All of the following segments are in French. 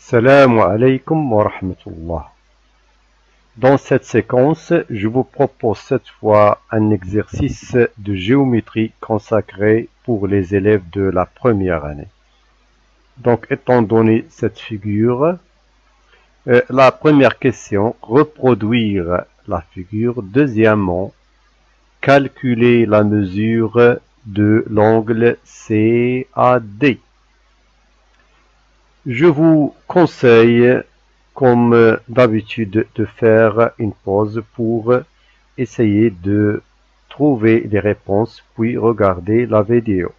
Assalamu alaikum wa rahmatullah. Dans cette séquence, je vous propose cette fois un exercice de géométrie consacré pour les élèves de la première année. Donc, étant donné cette figure, la première question, reproduire la figure. Deuxièmement, calculer la mesure de l'angle CAD. Je vous conseille, comme d'habitude, de faire une pause pour essayer de trouver les réponses, puis regarder la vidéo.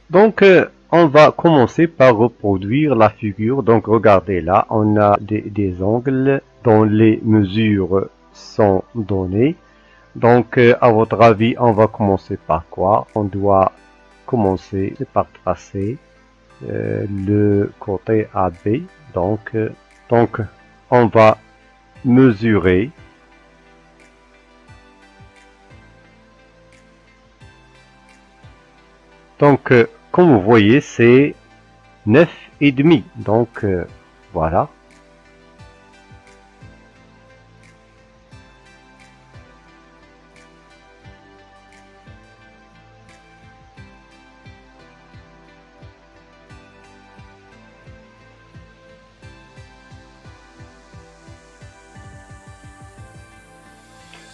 Donc, on va commencer par reproduire la figure. Donc, regardez là, on a des angles dont les mesures sont données. Donc, à votre avis, on va commencer par quoi? On doit commencer par tracer le côté AB. Donc, on va mesurer. Donc, comme vous voyez, c'est 9,5. Donc, voilà.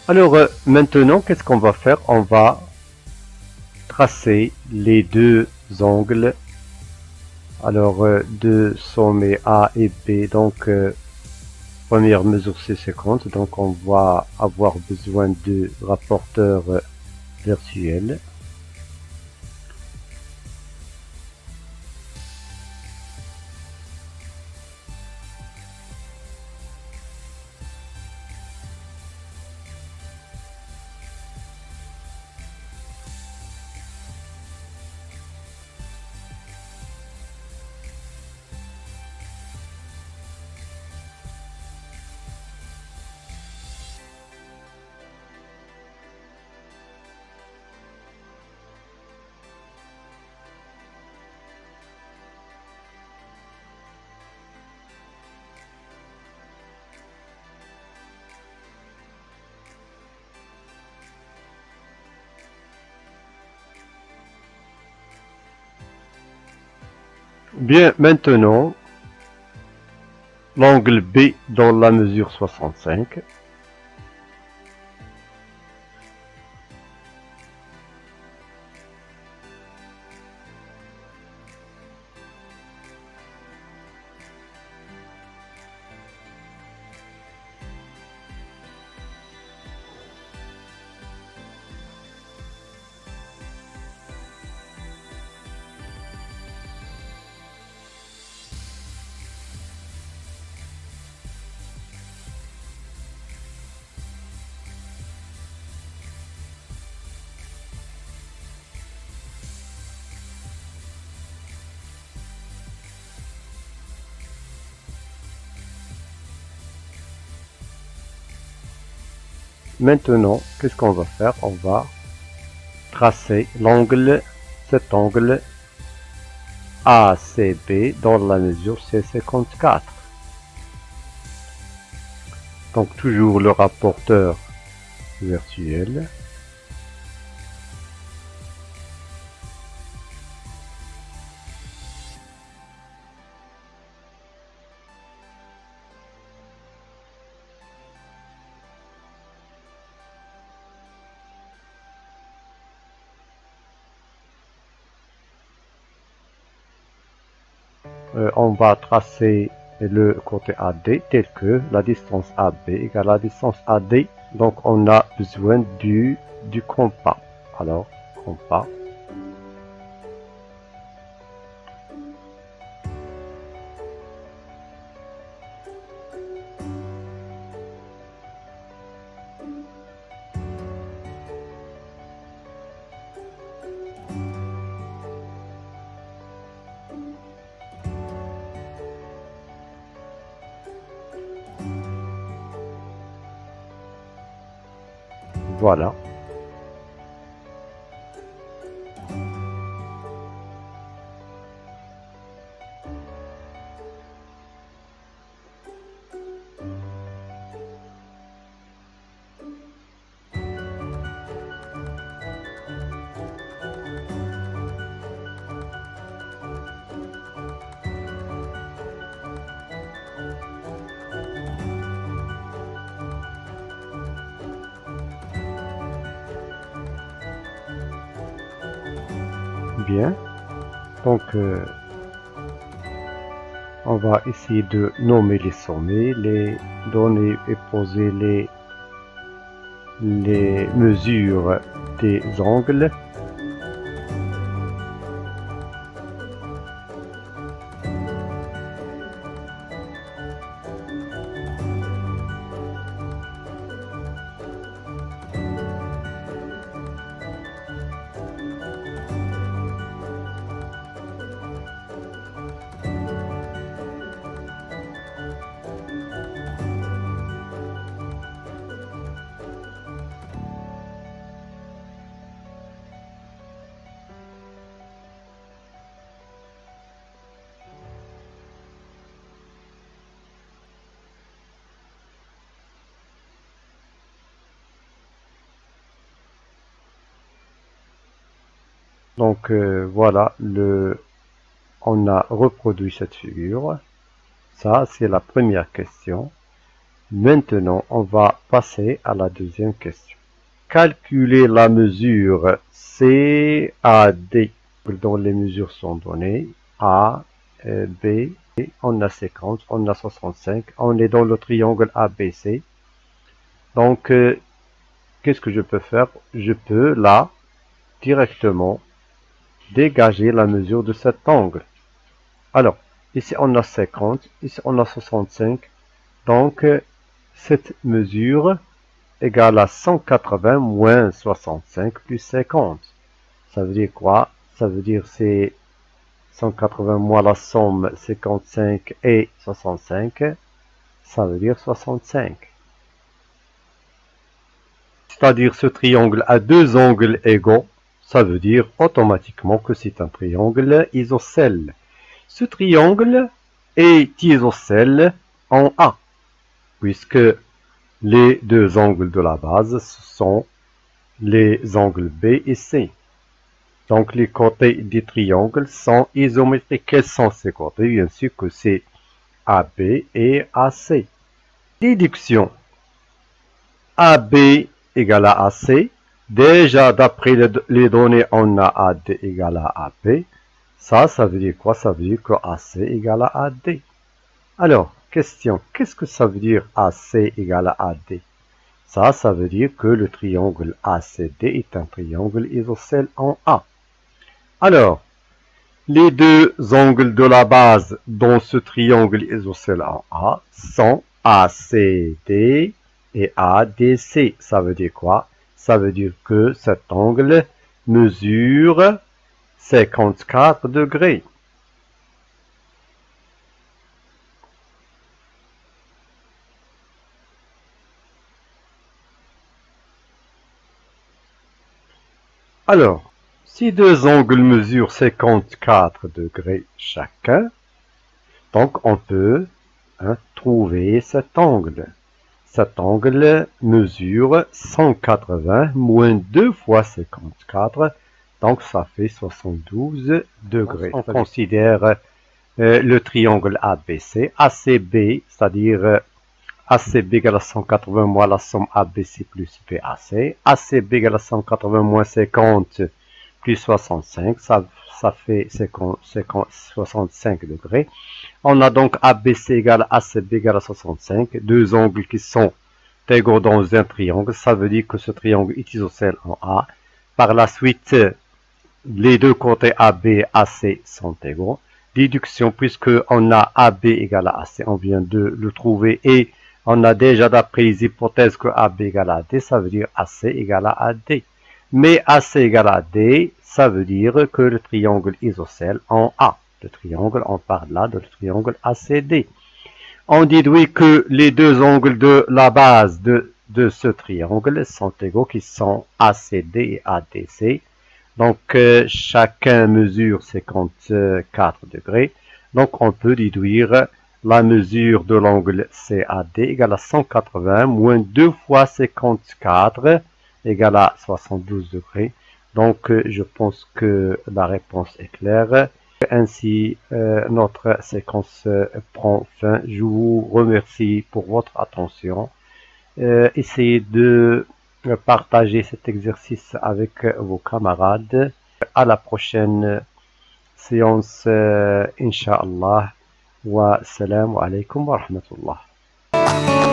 Alors, maintenant, qu'est-ce qu'on va faire? On va tracer les deux angles, alors deux sommets A et B. Donc première mesure c'est 50, donc on va avoir besoin de rapporteur virtuel. Bien, maintenant, l'angle B dans la mesure 65. Maintenant, qu'est-ce qu'on va faire? On va tracer l'angle, cet angle ACB dans la mesure C54. Donc toujours le rapporteur virtuel. On va tracer le côté AD tel que la distance AB égale la distance AD Donc on a besoin du compas. Alors, compas. Voilà. Bien. Donc, on va essayer de nommer les sommets, les donner et poser les mesures des angles. Donc voilà, on a reproduit cette figure. Ça, c'est la première question. Maintenant, on va passer à la deuxième question. Calculer la mesure CAD, dont les mesures sont données. A, B, on a 50, on a 65. On est dans le triangle ABC. Donc, qu'est-ce que je peux faire? Je peux, là, directement, dégager la mesure de cet angle. Alors, ici on a 50, ici on a 65. Donc, cette mesure égale à 180 moins 65 plus 50. Ça veut dire quoi? Ça veut dire c'est 180 moins la somme 55 et 65. Ça veut dire 65. C'est-à-dire ce triangle a deux angles égaux. Ça veut dire automatiquement que c'est un triangle isocèle. Ce triangle est isocèle en A, puisque les deux angles de la base sont les angles B et C. Donc les côtés des triangles sont isométriques. Quels sont ces côtés? Bien sûr que c'est AB et AC. Déduction. AB égale à AC. Déjà, d'après les données, on a AD égale à AB. Ça veut dire quoi? Ça veut dire que AC égale à AD. Alors, question, qu'est-ce que ça veut dire AC égale à AD? Ça veut dire que le triangle ACD est un triangle isocèle en A. Alors, les deux angles de la base dans ce triangle isocèle en A sont ACD et ADC. Ça veut dire quoi? Ça veut dire que cet angle mesure 54 degrés. Alors, si deux angles mesurent 54 degrés chacun, donc on peut trouver cet angle. Cet angle mesure 180 moins 2 fois 54, donc ça fait 72 degrés. On considère le triangle ABC, ACB, c'est-à-dire ACB égale à 180 moins la somme ABC plus BAC, ACB égale à 180 moins 50 plus 65, ça fait 65 degrés. On a donc ABC égale à ACB égale à 65, deux angles qui sont égaux dans un triangle, ça veut dire que ce triangle est isocèle en A. Par la suite, les deux côtés AB et AC sont égaux. Déduction, puisque on a AB égale à AC, on vient de le trouver et on a déjà d'après les hypothèses que AB égale à AD, ça veut dire AC égale à AD. Mais AC égale à AD, ça veut dire que le triangle isocèle en A. Le triangle, on parle là de le triangle ACD. On déduit que les deux angles de la base de ce triangle sont égaux, qui sont ACD et ADC. Donc, chacun mesure 54 degrés. Donc, on peut déduire la mesure de l'angle CAD égale à 180 moins 2 fois 54 égale à 72 degrés. Donc, je pense que la réponse est claire. Ainsi, notre séquence prend fin. Je vous remercie pour votre attention. Essayez de partager cet exercice avec vos camarades. À la prochaine séance, Inch'Allah. Wa salam alaikum wa rahmatullah.